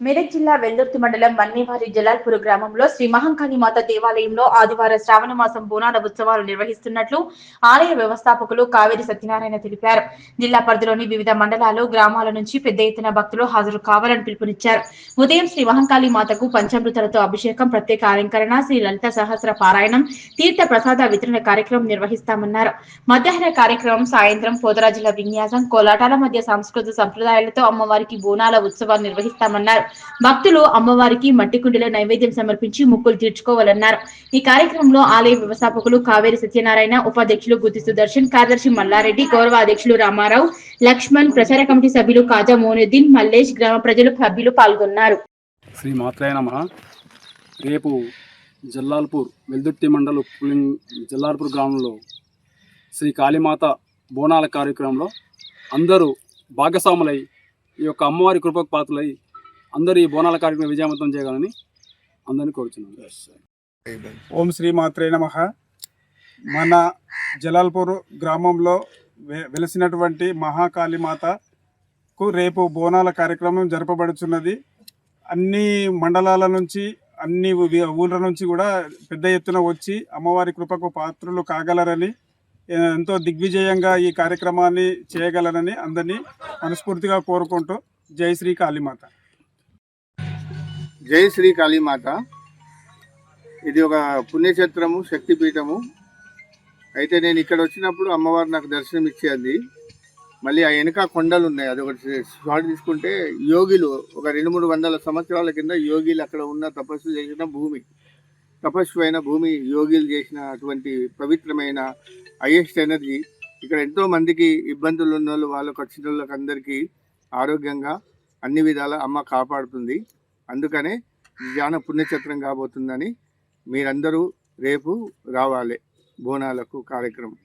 మెదక్ జిల్లా వెల్దుర్తి మండలం మన్నేవారి జలాల్పూర్ గ్రామంలో శ్రీ మహంకాళి మాత దేవాలయంలో ఆదివారం శ్రావణ మాసం బోనాల ఉత్సవాలు నిర్వహిస్తున్నట్లు ఆలయ వ్యవస్థాపకులు కావేరి సత్యనారాయణ తెలిపారు. జిల్లా పరిధిలోని వివిధ మండలాలు, గ్రామాల నుంచి పెద్ద ఎత్తున భక్తులు హాజరు కావాలని పిలుపునిచ్చారు. ఉదయం శ్రీ మహంకాళి మాతకు పంచామృతాలతో అభిషేకం, ప్రత్యేక అలంకరణ, శ్రీ లలిత సహస్ర పారాయణం, తీర్థ ప్రసాద వితరణ కార్యక్రమం నిర్వహిస్తామన్నారు. మధ్యాహ్న కార్యక్రమం సాయంత్రం పోతరాజుల విన్యాసం, కోలాటాల మధ్య సాంస్కృతిక సంప్రదాయాలతో అమ్మవారికి బోనాల ఉత్సవాలు నిర్వహిస్తామన్నారు. భక్తులు అమ్మవారికి మట్టి కుండలో నైవేద్యం సమర్పించి మొక్కులు తీర్చుకోవాలన్నారు. ఈ కార్యక్రమంలో ఆలయ వ్యవస్థాపకులు కావేరి సత్యనారాయణ, ఉపాధ్యక్షులు గుత్తి సుదర్శన్, కార్యదర్శి మల్లారెడ్డి, గౌరవ అధ్యక్షులు రామారావు, లక్ష్మణ్, ప్రచార కమిటీ సభ్యులు కాజా మోనుద్దీన్, మల్లేష్, గ్రామ ప్రజలు సభ్యులు పాల్గొన్నారు. శ్రీ మాత్రాయ నమః. రేపు జల్లాల్పూర్ వెల్దుర్తి మండలం జల్లాల్పూర్ గ్రామంలో శ్రీ కాళీమాత బోనాల కార్యక్రమంలో అందరూ భాగస్వాములై ఈ యొక్క అమ్మవారి కృపకు పాత్రలై అందరూ ఈ బోనాల కార్యక్రమం విజయవంతం చేయగలని అందరినీ కోరుచున్నాను. ఓం శ్రీ మాత్రే నమః. మన జలాల్పూర్ గ్రామంలో వెలసినటువంటి మహాకాళీమాతకు రేపు బోనాల కార్యక్రమం జరపబడుచున్నది. అన్ని మండలాల నుంచి, అన్ని ఊళ్ళ నుంచి కూడా పెద్ద ఎత్తున వచ్చి అమ్మవారి కృపకు పాత్రలు కాగలరని, ఎంతో దిగ్విజయంగా ఈ కార్యక్రమాన్ని చేయగలరని అందరినీ మనస్ఫూర్తిగా కోరుకుంటూ జై శ్రీ కాళీమాత. జై శ్రీ కాళీమాత. ఇది ఒక పుణ్యక్షేత్రము, శక్తిపీఠము. అయితే నేను ఇక్కడ వచ్చినప్పుడు అమ్మవారు నాకు దర్శనం ఇచ్చేది. మళ్ళీ ఆ వెనుక కొండలు ఉన్నాయి. అది ఒకటి షాట్ తీసుకుంటే యోగిలు ఒక 200-300 సంవత్సరాల కింద యోగిలు అక్కడ ఉన్న తపస్సు చేసిన భూమి, తపస్సు అయిన భూమి, యోగిలు చేసిన అటువంటి పవిత్రమైన హైయెస్ట్ ఎనర్జీ. ఇక్కడ ఎంతో మందికి ఇబ్బందులు ఉన్న వాళ్ళు, వాళ్ళకు వచ్చిన వాళ్ళకి అందరికీ ఆరోగ్యంగా అన్ని విధాల అమ్మ కాపాడుతుంది. అందుకనే జ్ఞాన పుణ్యక్షేత్రం కాబోతుందని మీరందరూ రేపు రావాలి బోనాలకు కార్యక్రమం.